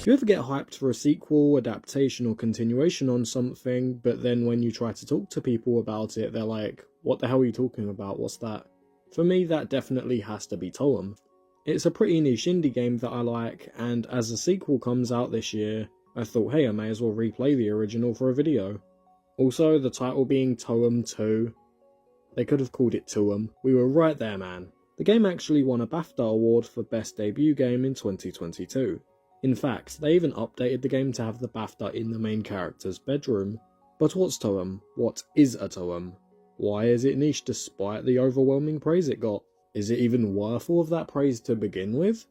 Do you ever get hyped for a sequel, adaptation or continuation on something, but then when you try to talk to people about it, they're like, what the hell are you talking about, what's that? For me, that definitely has to be TOEM. It's a pretty niche indie game that I like, and as a sequel comes out this year, I thought, hey, I may as well replay the original for a video. Also, the title being TOEM 2, they could have called it TOEM. We were right there, man. The game actually won a BAFTA award for Best Debut Game in 2022. In fact, they even updated the game to have the BAFTA in the main character's bedroom. But what's TOEM? What is a TOEM? Why is it niche despite the overwhelming praise it got? Is it even worth all of that praise to begin with?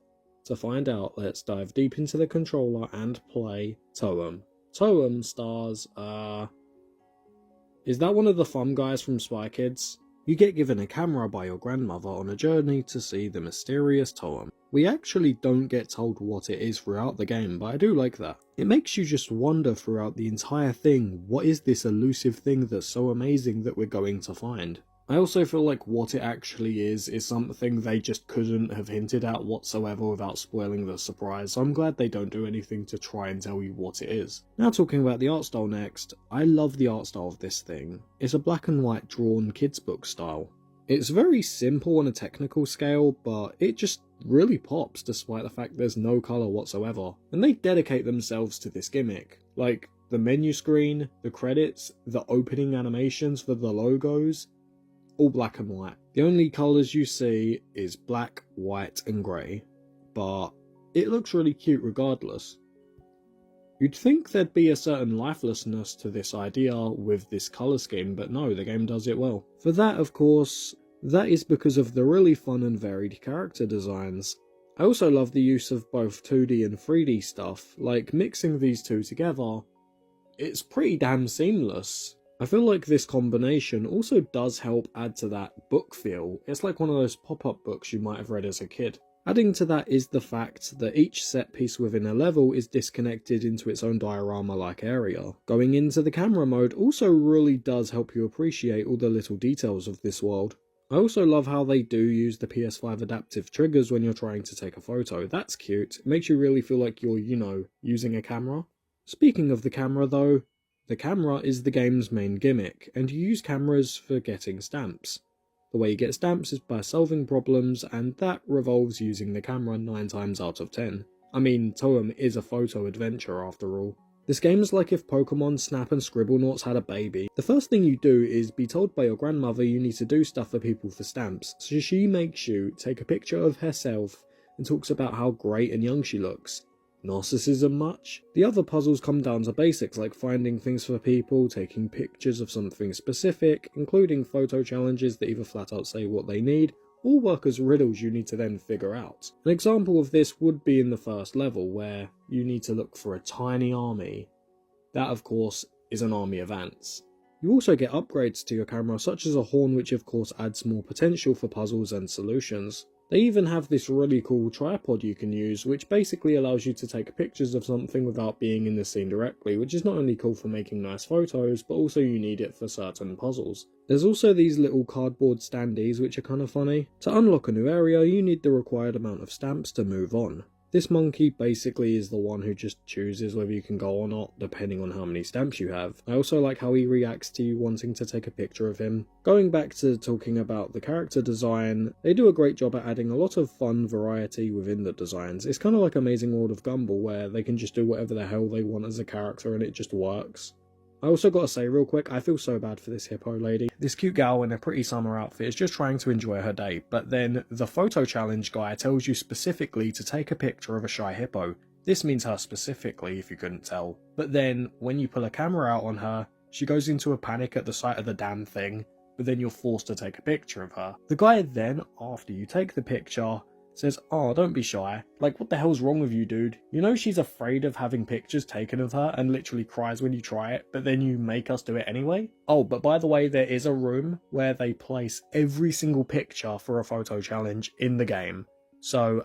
To find out, let's dive deep into the controller and play TOEM. TOEM stars, is that one of the fun guys from Spy Kids? You get given a camera by your grandmother on a journey to see the mysterious TOEM. We actually don't get told what it is throughout the game, but I do like that. It makes you just wonder throughout the entire thing, what is this elusive thing that's so amazing that we're going to find? I also feel like what it actually is something they just couldn't have hinted at whatsoever without spoiling the surprise, so I'm glad they don't do anything to try and tell you what it is. Now talking about the art style next, I love the art style of this thing. It's a black and white drawn kids book style. It's very simple on a technical scale, but it just really pops despite the fact there's no colour whatsoever. And they dedicate themselves to this gimmick. Like, the menu screen, the credits, the opening animations for the logos, all black and white. The only colours you see is black, white and grey, but it looks really cute regardless. You'd think there'd be a certain lifelessness to this idea with this colour scheme, but no, the game does it well. For that, of course, that is because of the really fun and varied character designs. I also love the use of both 2D and 3D stuff, like mixing these two together. It's pretty damn seamless. I feel like this combination also does help add to that book feel. It's like one of those pop-up books you might have read as a kid. Adding to that is the fact that each set piece within a level is disconnected into its own diorama-like area. Going into the camera mode also really does help you appreciate all the little details of this world. I also love how they do use the PS5 adaptive triggers when you're trying to take a photo. That's cute. It makes you really feel like you're, using a camera. Speaking of the camera though, the camera is the game's main gimmick, and you use cameras for getting stamps. The way you get stamps is by solving problems, and that revolves using the camera 9 times out of 10. I mean, TOEM is a photo adventure after all. This game is like if Pokemon Snap and Scribblenauts had a baby. The first thing you do is be told by your grandmother you need to do stuff for people for stamps, so she makes you take a picture of herself and talks about how great and young she looks. Narcissism much? The other puzzles come down to basics like finding things for people, taking pictures of something specific, including photo challenges that either flat out say what they need, or work as riddles you need to then figure out. An example of this would be in the first level, where you need to look for a tiny army. That of course is an army of ants. You also get upgrades to your camera, such as a horn, which of course adds more potential for puzzles and solutions. They even have this really cool tripod you can use, which basically allows you to take pictures of something without being in the scene directly, which is not only cool for making nice photos, but also you need it for certain puzzles. There's also these little cardboard standees which are kind of funny. To unlock a new area, you need the required amount of stamps to move on. This monkey basically is the one who just chooses whether you can go or not, depending on how many stamps you have. I also like how he reacts to you wanting to take a picture of him. Going back to talking about the character design, they do a great job at adding a lot of fun variety within the designs. It's kind of like Amazing World of Gumball, where they can just do whatever the hell they want as a character and it just works. I also gotta say real quick, I feel so bad for this hippo lady. This cute gal in a pretty summer outfit is just trying to enjoy her day, but then the photo challenge guy tells you specifically to take a picture of a shy hippo. This means her specifically, if you couldn't tell. But then, when you pull a camera out on her, she goes into a panic at the sight of the damn thing, but then you're forced to take a picture of her. The guy then, after you take the picture, says, "Oh, don't be shy. Like, what the hell's wrong with you, dude? You know she's afraid of having pictures taken of her and literally cries when you try it, but then you make us do it anyway? Oh, but by the way, there is a room where they place every single picture for a photo challenge in the game. So,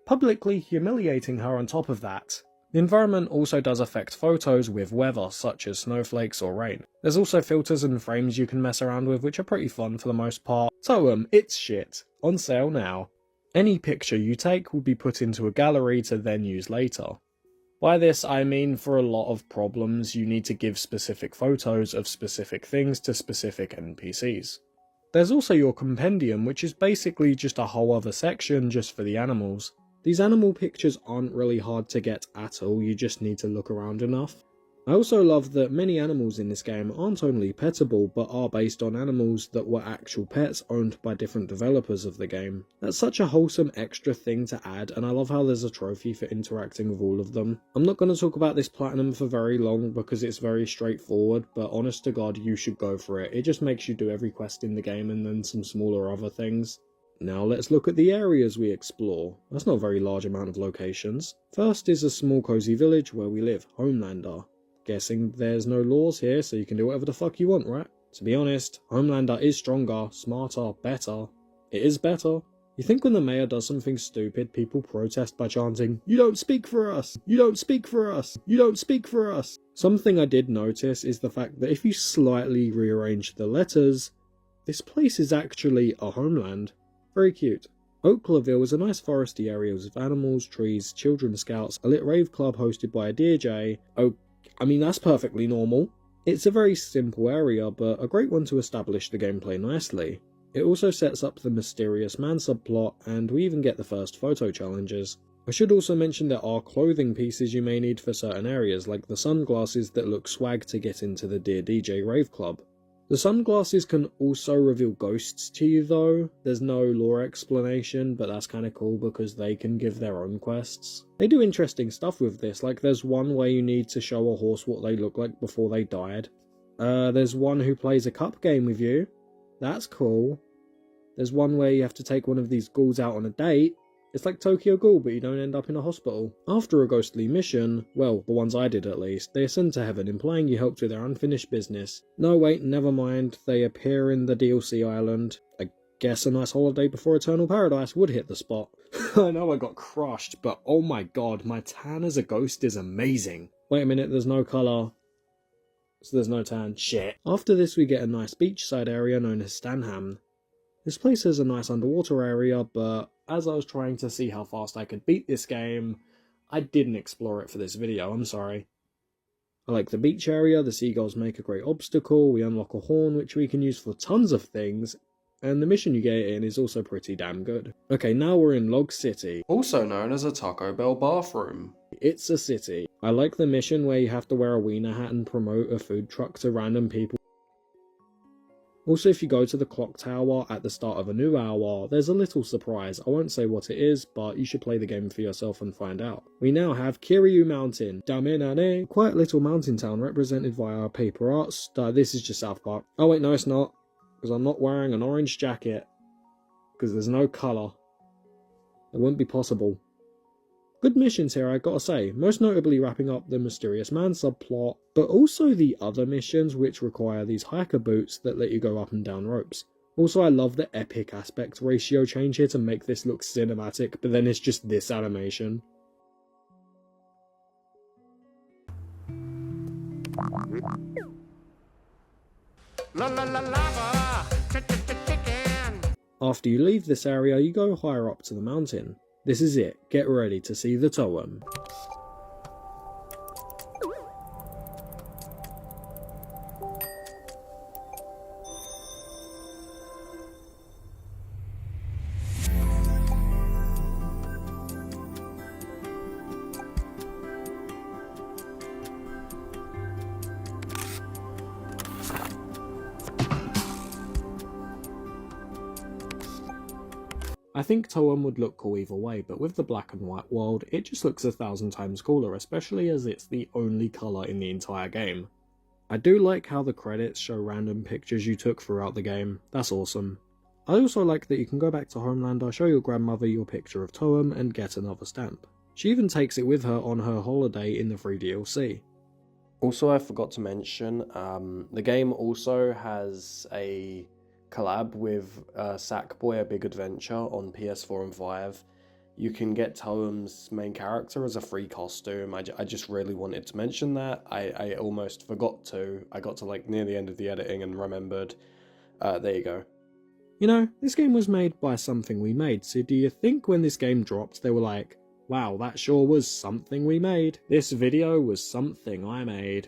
publicly humiliating her on top of that." The environment also does affect photos with weather, such as snowflakes or rain. There's also filters and frames you can mess around with, which are pretty fun for the most part. TOEM, it's shit. On sale now. Any picture you take will be put into a gallery to then use later. By this I mean for a lot of problems you need to give specific photos of specific things to specific NPCs. There's also your compendium, which is basically just a whole other section just for the animals. These animal pictures aren't really hard to get at all, you just need to look around enough. I also love that many animals in this game aren't only pettable, but are based on animals that were actual pets owned by different developers of the game. That's such a wholesome extra thing to add, and I love how there's a trophy for interacting with all of them. I'm not going to talk about this platinum for very long because it's very straightforward, but honest to god you should go for it. It just makes you do every quest in the game and then some smaller other things. Now let's look at the areas we explore. That's not a very large amount of locations. First is a small cozy village where we live, Homelander. Guessing there's no laws here, so you can do whatever the fuck you want, right? To be honest, Homelander is stronger, smarter, better. It is better. You think when the mayor does something stupid, people protest by chanting, "You don't speak for us! You don't speak for us! You don't speak for us!" Something I did notice is the fact that if you slightly rearrange the letters, this place is actually a homeland. Very cute. Oaklaville is a nice foresty area with animals, trees, children's scouts, a lit rave club hosted by a DJ. I mean, that's perfectly normal. It's a very simple area, but a great one to establish the gameplay nicely. It also sets up the mysterious man subplot, and we even get the first photo challenges. I should also mention there are clothing pieces you may need for certain areas, like the sunglasses that look swag to get into the Dear DJ rave club. The sunglasses can also reveal ghosts to you though. There's no lore explanation, but that's kinda cool because they can give their own quests. They do interesting stuff with this, like there's one where you need to show a horse what they look like before they died. There's one who plays a cup game with you. That's cool. There's one where you have to take one of these ghouls out on a date. It's like Tokyo Ghoul, but you don't end up in a hospital. After a ghostly mission, well, the ones I did at least, they ascend to heaven, implying you helped with their unfinished business. No wait, never mind, they appear in the DLC island. I guess a nice holiday before Eternal Paradise would hit the spot. I know I got crushed, but oh my god, my tan as a ghost is amazing. Wait a minute, there's no colour. So there's no tan. Shit. After this we get a nice beachside area known as Stanham. This place has a nice underwater area, but as I was trying to see how fast I could beat this game, I didn't explore it for this video, I'm sorry. I like the beach area, the seagulls make a great obstacle, we unlock a horn which we can use for tons of things, and the mission you get in is also pretty damn good. Okay, now we're in Log City, also known as a Taco Bell bathroom. It's a city. I like the mission where you have to wear a wiener hat and promote a food truck to random people. Also, if you go to the clock tower at the start of a new hour, there's a little surprise. I won't say what it is, but you should play the game for yourself and find out. We now have Kiryu Mountain. Daminane. Quiet little mountain town represented via paper arts. This is just South Park. Oh wait, no it's not. Because I'm not wearing an orange jacket. Because there's no colour. It wouldn't be possible. Good missions here, I gotta say, most notably wrapping up the mysterious man subplot, but also the other missions which require these hiker boots that let you go up and down ropes. Also I love the epic aspect ratio change here to make this look cinematic, but then it's just this animation. After you leave this area, you go higher up to the mountain. This is it, get ready to see the TOEM. I think TOEM would look cool either way, but with the black and white world, it just looks 1,000 times cooler, especially as it's the only colour in the entire game. I do like how the credits show random pictures you took throughout the game, that's awesome. I also like that you can go back to Homelander, show your grandmother your picture of TOEM, and get another stamp. She even takes it with her on her holiday in the free DLC. Also, I forgot to mention, the game also has a collab with Sackboy: A Big Adventure on PS4 and 5. You can get TOEM's main character as a free costume. I just really wanted to mention that. I almost forgot to. I got to like near the end of the editing and remembered. There you go. You know, this game was made by something we made, so do you think when this game dropped they were like, wow, that sure was something we made. This video was something I made.